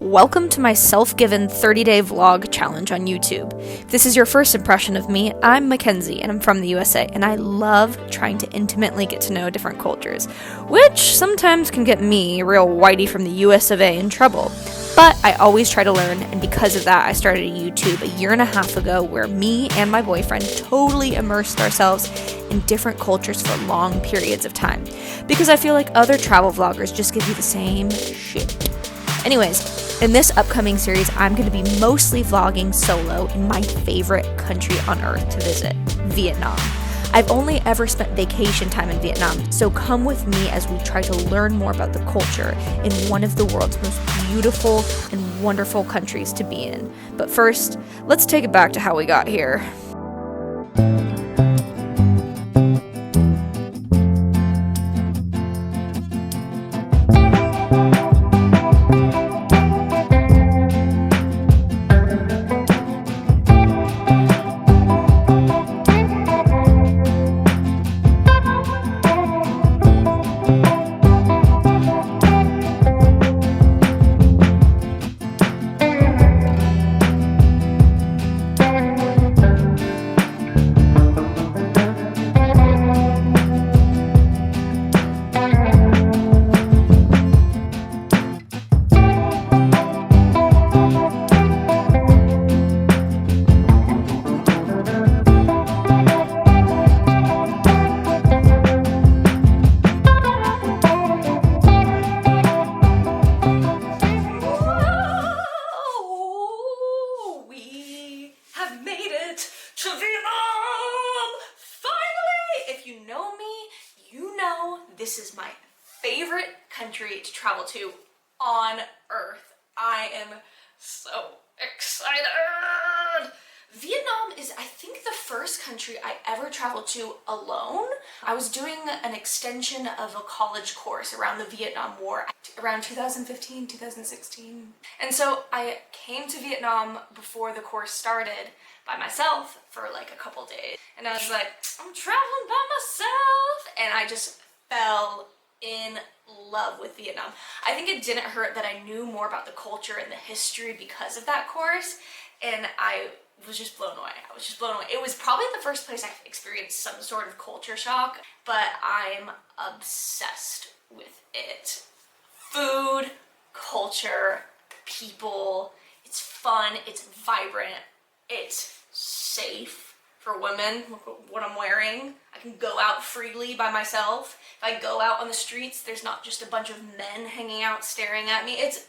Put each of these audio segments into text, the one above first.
Welcome to my self-given 30-day vlog challenge on YouTube. If this is your first impression of me, I'm Mackenzie and I'm from the USA, and I love trying to intimately get to know different cultures, which sometimes can get me, real whitey from the US of A, in trouble. But I always try to learn, and because of that, I started a YouTube a year and a half ago where me and my boyfriend totally immersed ourselves in different cultures for long periods of time, because I feel like other travel vloggers just give you the same shit. Anyways, in this upcoming series, I'm going to be mostly vlogging solo in my favorite country on earth to visit, Vietnam. I've only ever spent vacation time in Vietnam, so come with me as we try to learn more about the culture in one of the world's most beautiful and wonderful countries to be in. But first, let's take it back to how we got here. To Vietnam! Finally! If you know me, you know this is my favorite country to travel to on earth. I am so excited! Vietnam is, I think, the first country I ever traveled to alone. I was doing an extension of a college course around the Vietnam War around 2015, 2016. And so I came to Vietnam before the course started by myself for like a couple days. And I was like, I'm traveling by myself. And I just fell in love with Vietnam. I think it didn't hurt that I knew more about the culture and the history because of that course. And I was just blown away. I was just blown away. It was probably the first place I experienced some sort of culture shock, but I'm obsessed with it. Food, culture, people, it's fun, it's vibrant, it's safe for women. Look at what I'm wearing. I can go out freely by myself. If I go out on the streets, there's not just a bunch of men hanging out staring at me. It's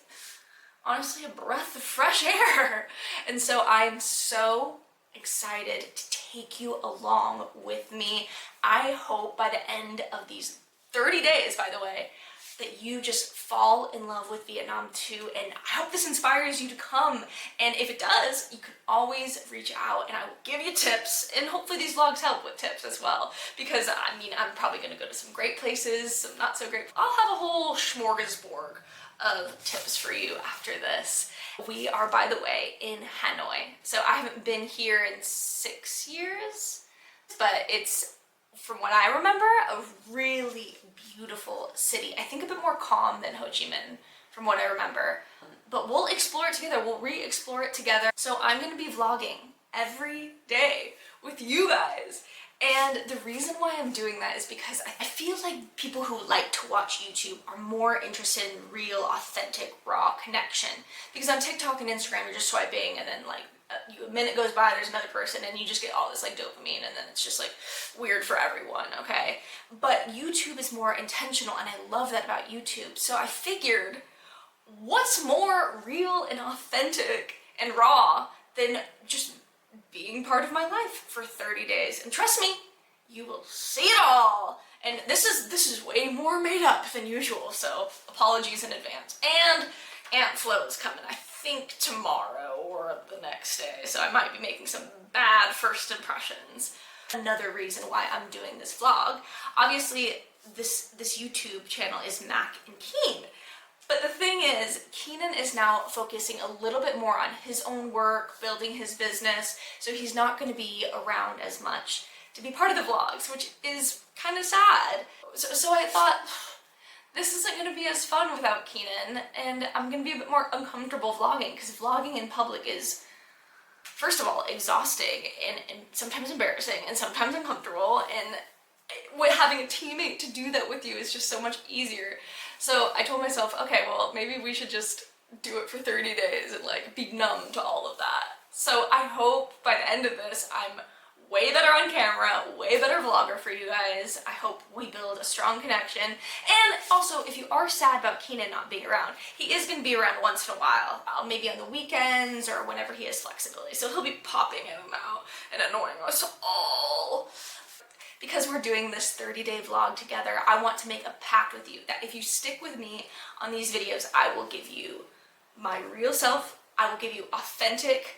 honestly a breath of fresh air. And so I'm so excited to take you along with me. I hope by the end of these 30 days, by the way, that you just fall in love with Vietnam too, and I hope this inspires you to come. And if it does, you can always reach out and I will give you tips, and hopefully these vlogs help with tips as well, because I mean, I'm probably gonna go to some great places, some not so great. I'll have a whole smorgasbord of tips for you after this. We are, by the way, in Hanoi. So I haven't been here in 6 years, but it's, from what I remember, a really beautiful city. I think a bit more calm than Ho Chi Minh, from what I remember. But we'll explore it together. We'll re-explore it together. So I'm going to be vlogging every day with you guys. And the reason why I'm doing that is because I feel like people who like to watch YouTube are more interested in real, authentic, raw connection. Because on TikTok and Instagram, you're just swiping, and then like a minute goes by, there's another person, and you just get all this like dopamine, and then it's just like weird for everyone, okay? But YouTube is more intentional, and I love that about YouTube. So I figured, what's more real and authentic and raw than just being part of my life for 30 days. And trust me, you will see it all. And this is way more made up than usual, so apologies in advance. And Aunt Flo is coming, I think tomorrow or the next day, so I might be making some bad first impressions. Another reason why I'm doing this vlog, obviously this YouTube channel is Mac and Keen. But the thing is, Keenan is now focusing a little bit more on his own work, building his business, so he's not going to be around as much to be part of the vlogs, which is kind of sad. So I thought, this isn't going to be as fun without Keenan, and I'm going to be a bit more uncomfortable vlogging, because vlogging in public is, first of all, exhausting, and sometimes embarrassing, and sometimes uncomfortable, and having a teammate to do that with you is just so much easier. So I told myself, okay, well, maybe we should just do it for 30 days and like be numb to all of that. So I hope by the end of this, I'm way better on camera, way better vlogger for you guys. I hope we build a strong connection. And also, if you are sad about Keenan not being around, he is going to be around once in a while, maybe on the weekends or whenever he has flexibility. So he'll be popping in and out and annoying us all. Because we're doing this 30-day vlog together, I want to make a pact with you that if you stick with me on these videos, I will give you my real self, I will give you authentic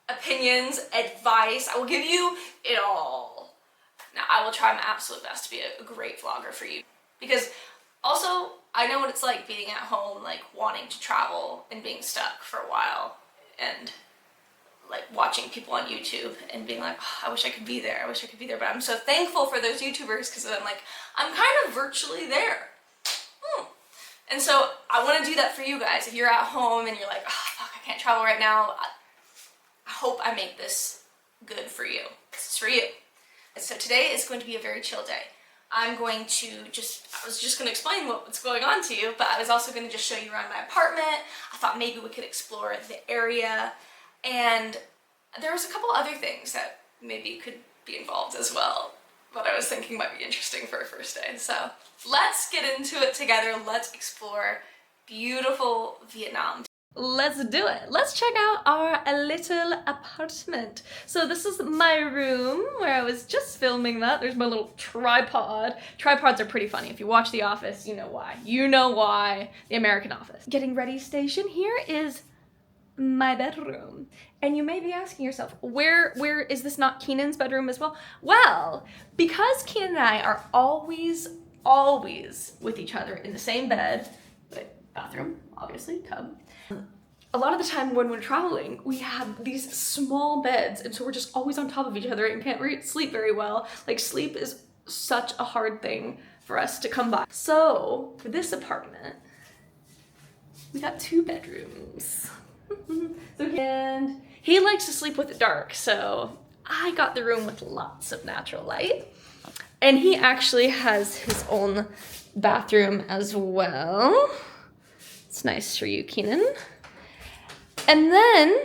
opinions, advice, I will give you it all. Now, I will try my absolute best to be a great vlogger for you. Because also, I know what it's like being at home, like wanting to travel and being stuck for a while, and like watching people on YouTube and being like, oh, I wish I could be there, I wish I could be there. But I'm so thankful for those YouTubers, because I'm like, I'm kind of virtually there. And so I want to do that for you guys. If you're at home and you're like, oh, fuck, I can't travel right now, I hope I make this good for you. This is for you. So today is going to be a very chill day. I'm going to I was just going to explain what's going on to you, but I was also going to just show you around my apartment. I thought maybe we could explore the area, and there was a couple other things that maybe could be involved as well, that I was thinking might be interesting for a first day. So let's get into it together. Let's explore beautiful Vietnam. Let's do it. Let's check out our little apartment. So this is my room where I was just filming that. There's my little tripod. Tripods are pretty funny. If you watch The Office, you know why. You know why. The American Office. Getting ready station. Here is my bedroom. And you may be asking yourself, where is this not Keenan's bedroom as well? Well, because Keenan and I are always with each other in the same bed, bathroom, obviously, tub. A lot of the time when we're traveling, we have these small beds, and so we're just always on top of each other and can't sleep very well. Like, sleep is such a hard thing for us to come by. So for this apartment, we got 2 bedrooms. And he likes to sleep with it dark, so I got the room with lots of natural light. And he actually has his own bathroom as well. It's nice for you, Keenan. And then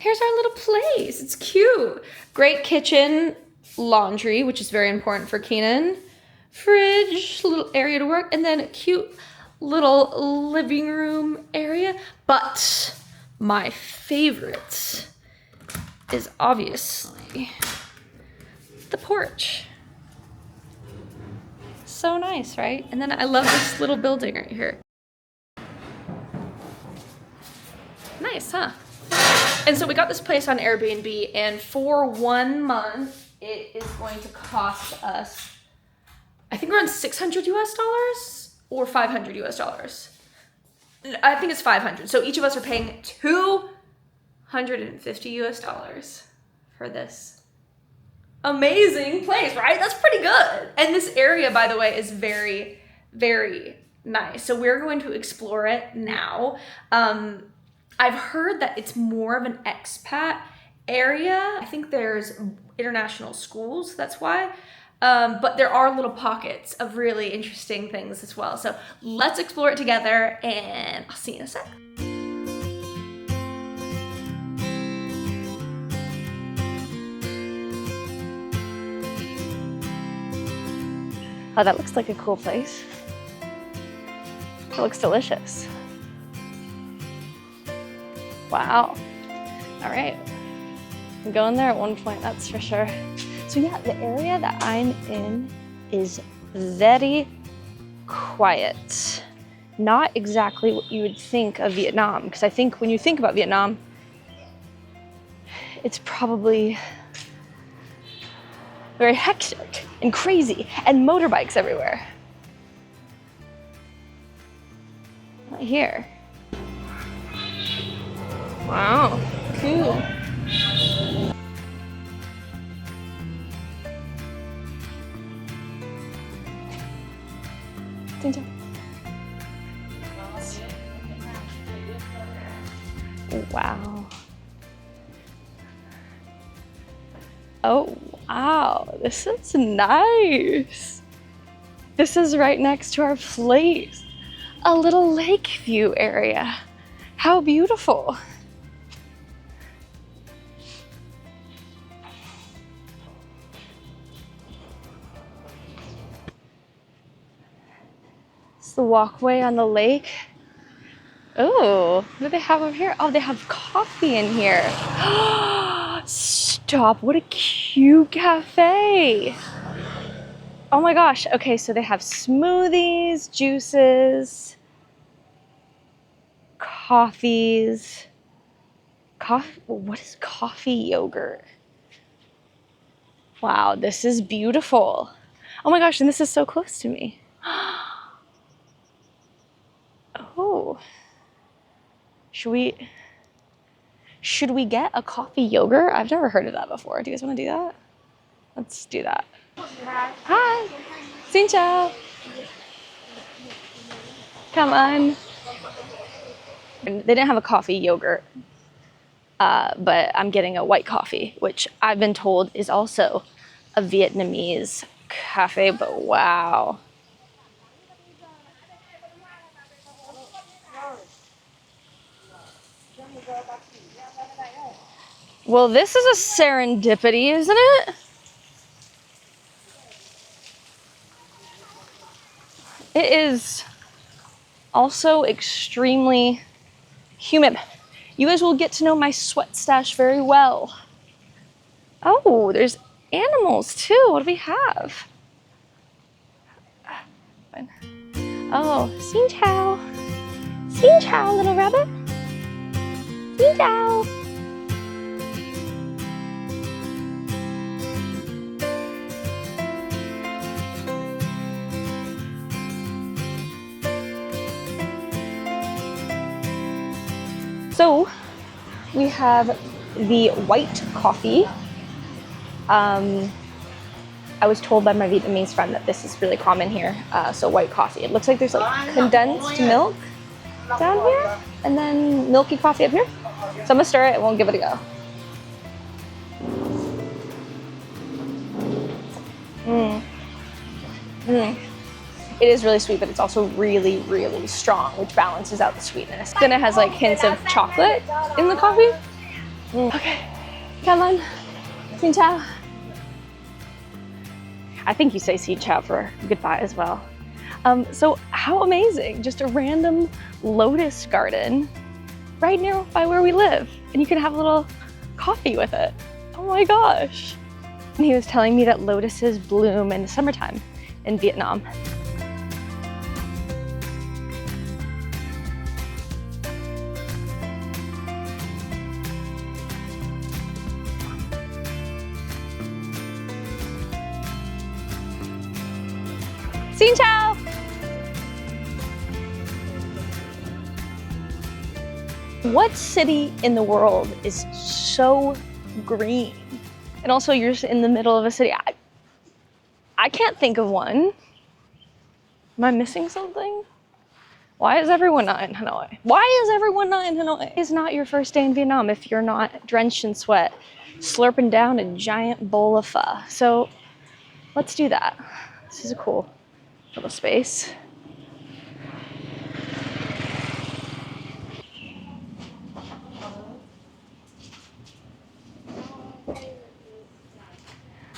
here's our little place. It's cute. Great kitchen, laundry, which is very important for Keenan. Fridge, little area to work, and then a cute little living room area. But my favorite is obviously the porch. So nice, right? And then I love this little building right here. Nice, huh? And so we got this place on Airbnb, and for 1 month, it is going to cost us, I think around $600 US or $500 US. I think it's 500. So each of us are paying $250 US for this amazing place, right? That's pretty good. And this area, by the way, is very, very nice. So we're going to explore it now. I've heard that it's more of an expat area. I think there's international schools, that's why. But there are little pockets of really interesting things as well. So let's explore it together, and I'll see you in a sec. Oh, that looks like a cool place. It looks delicious. Wow. All right. I'm going there at one point, that's for sure. So yeah, the area that I'm in is very quiet. Not exactly what you would think of Vietnam, because I think when you think about Vietnam, it's probably very hectic and crazy and motorbikes everywhere. Not here. Wow, cool. Wow. Oh, wow, this is nice. This is right next to our place. A little lake view area. How beautiful. It's the walkway on the lake. Oh, what do they have over here? Oh, they have coffee in here. Stop, what a cute cafe. Oh my gosh, okay, so they have smoothies, juices, coffees. What is coffee yogurt? Wow, this is beautiful. Oh my gosh, and this is so close to me. Oh, should we get a coffee yogurt? I've never heard of that before. Do you guys want to do that? Let's do that. Hi. Xin chào. Come on. They didn't have a coffee yogurt, but I'm getting a white coffee, which I've been told is also a Vietnamese cafe, but wow. Well, this is a serendipity, isn't it? It is also extremely humid. You guys will get to know my sweat stash very well. Oh, there's animals too. What do we have? Oh, xin chào. Xin chào, little rabbit. Xin chào. So we have the white coffee. I was told by my Vietnamese friend that this is really common here. So white coffee. It looks like there's like condensed milk down here and then milky coffee up here. So I'm gonna stir it and we'll give it a go. It is really sweet, but it's also really, really strong, which balances out the sweetness. Then it has like hints of chocolate in the coffee. Okay, come on. Xin chào. I think you say xin chào for goodbye as well. So how amazing, just a random lotus garden right near by where we live. And you can have a little coffee with it. Oh my gosh. And he was telling me that lotuses bloom in the summertime in Vietnam. Xin chào! What city in the world is so green? And also you're just in the middle of a city. I can't think of one. Am I missing something? Why is everyone not in Hanoi? Why is everyone not in Hanoi? It's not your first day in Vietnam if you're not drenched in sweat, slurping down a giant bowl of pho. So let's do that. This is a cool little space.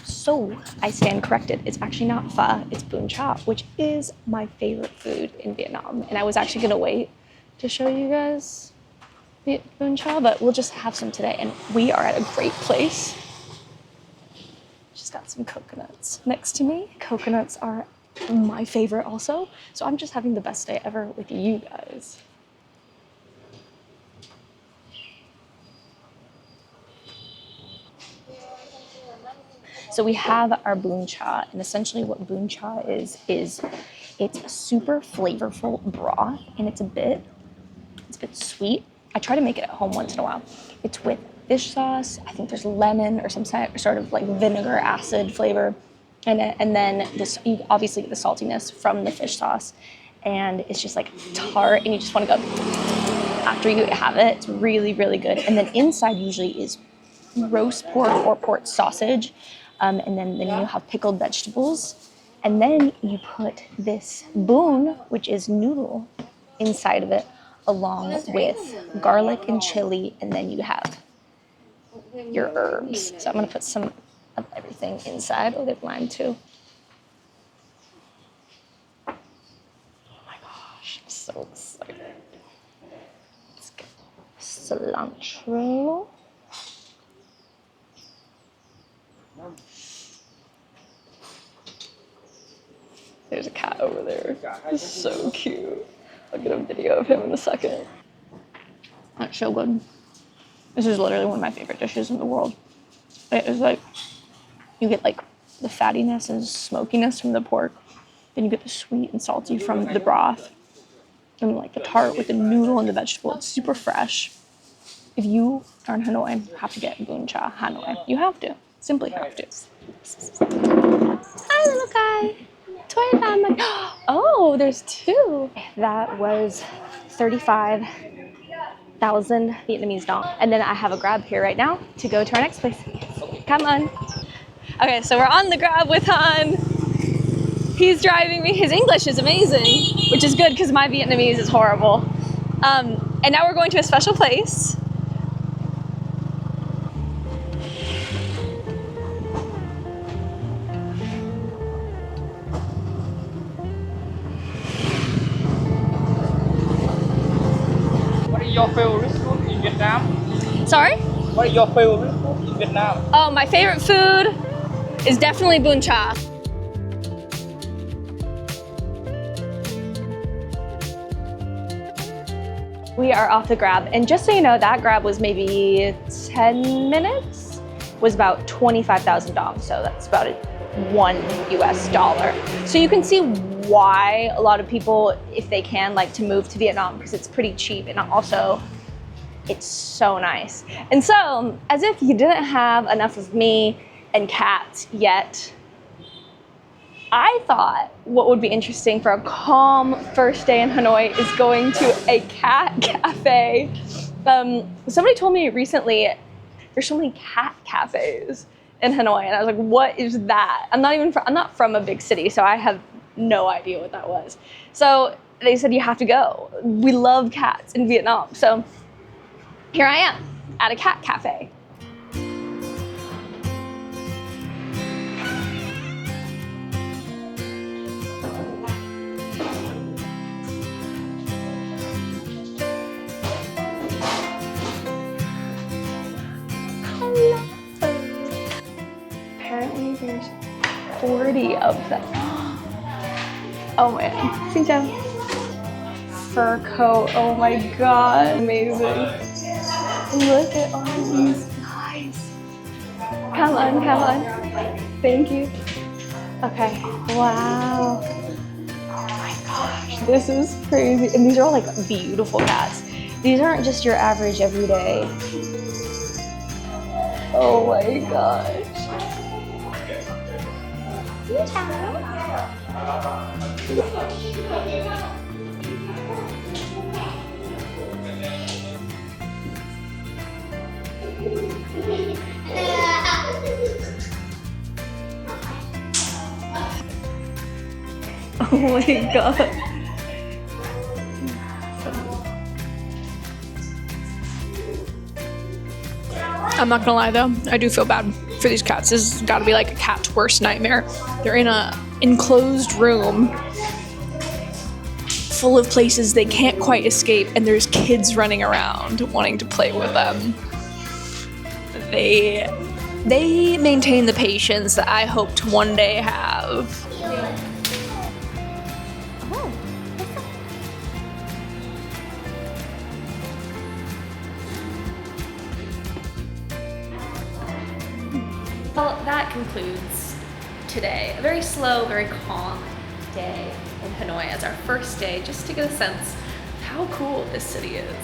So I stand corrected. It's actually not pho, it's Bún Chả, which is my favorite food in Vietnam. And I was actually gonna wait to show you guys Bún Chả, but we'll just have some today. And we are at a great place. Just got some coconuts next to me. Coconuts are my favorite also. So I'm just having the best day ever with you guys. So we have our Bún Chả, and essentially what Bún Chả is it's a super flavorful broth, and it's a bit sweet. I try to make it at home once in a while. It's with fish sauce. I think there's lemon or some sort of like vinegar acid flavor. And then this, you obviously get the saltiness from the fish sauce, and it's just like tart, and you just want to go after you have it. It's really, really good. And then inside usually is roast pork or pork sausage. And then you have pickled vegetables. And then you put this bún, which is noodle, inside of it, along with garlic and chili. And then you have your herbs. So I'm gonna put some of everything inside. Oh, they have lime too. Oh my gosh, I'm so excited. Let's get cilantro. There's a cat over there. He's so cute. I'll get a video of him in a second. That's so good. This is literally one of my favorite dishes in the world. It is like, you get like the fattiness and smokiness from the pork. Then you get the sweet and salty from the broth. And like the tart with the noodle and the vegetable. It's super fresh. If you are in Hanoi, you have to get Bún Chả Hanoi. You have to. Simply have to. Hi, little guy. Toy family. Oh, there's two. That was 35,000 Vietnamese dong. And then I have a Grab here right now to go to our next place. Come on. Okay, so we're on the Grab with Han. He's driving me. His English is amazing, which is good because my Vietnamese is horrible. And now we're going to a special place. What is your favorite food in Vietnam? Sorry? What is your favorite food in Vietnam? Oh, my favorite food is definitely Bún Chả. We are off the Grab, and just so you know, that Grab was maybe 10 minutes, was about 25,000 dong, so that's about $1 US. So you can see why a lot of people, if they can, like to move to Vietnam, because it's pretty cheap, and also it's so nice. And so, as if you didn't have enough of me and cats yet, I thought what would be interesting for a calm first day in Hanoi is going to a cat cafe. Somebody told me recently there's so many cat cafes in Hanoi, and I was like, what is that? I'm not from a big city, so I have no idea what that was. So they said you have to go. We love cats in Vietnam. So here I am at a cat cafe. Apparently there's 40 of them. Oh man, xin chào. Fur coat, oh my god, amazing. Look at all these guys. Come on, come on. Thank you. Okay, wow. Oh my gosh, this is crazy. And these are all like beautiful cats. These aren't just your average everyday. Oh my gosh. Oh my god. I'm not gonna lie though, I do feel bad for these cats. This has gotta be like a cat's worst nightmare. They're in a enclosed room full of places they can't quite escape, and there's kids running around wanting to play with them. They maintain the patience that I hope to one day have. Well, that concludes today. A very slow, very calm day in Hanoi as our first day, just to get a sense of how cool this city is.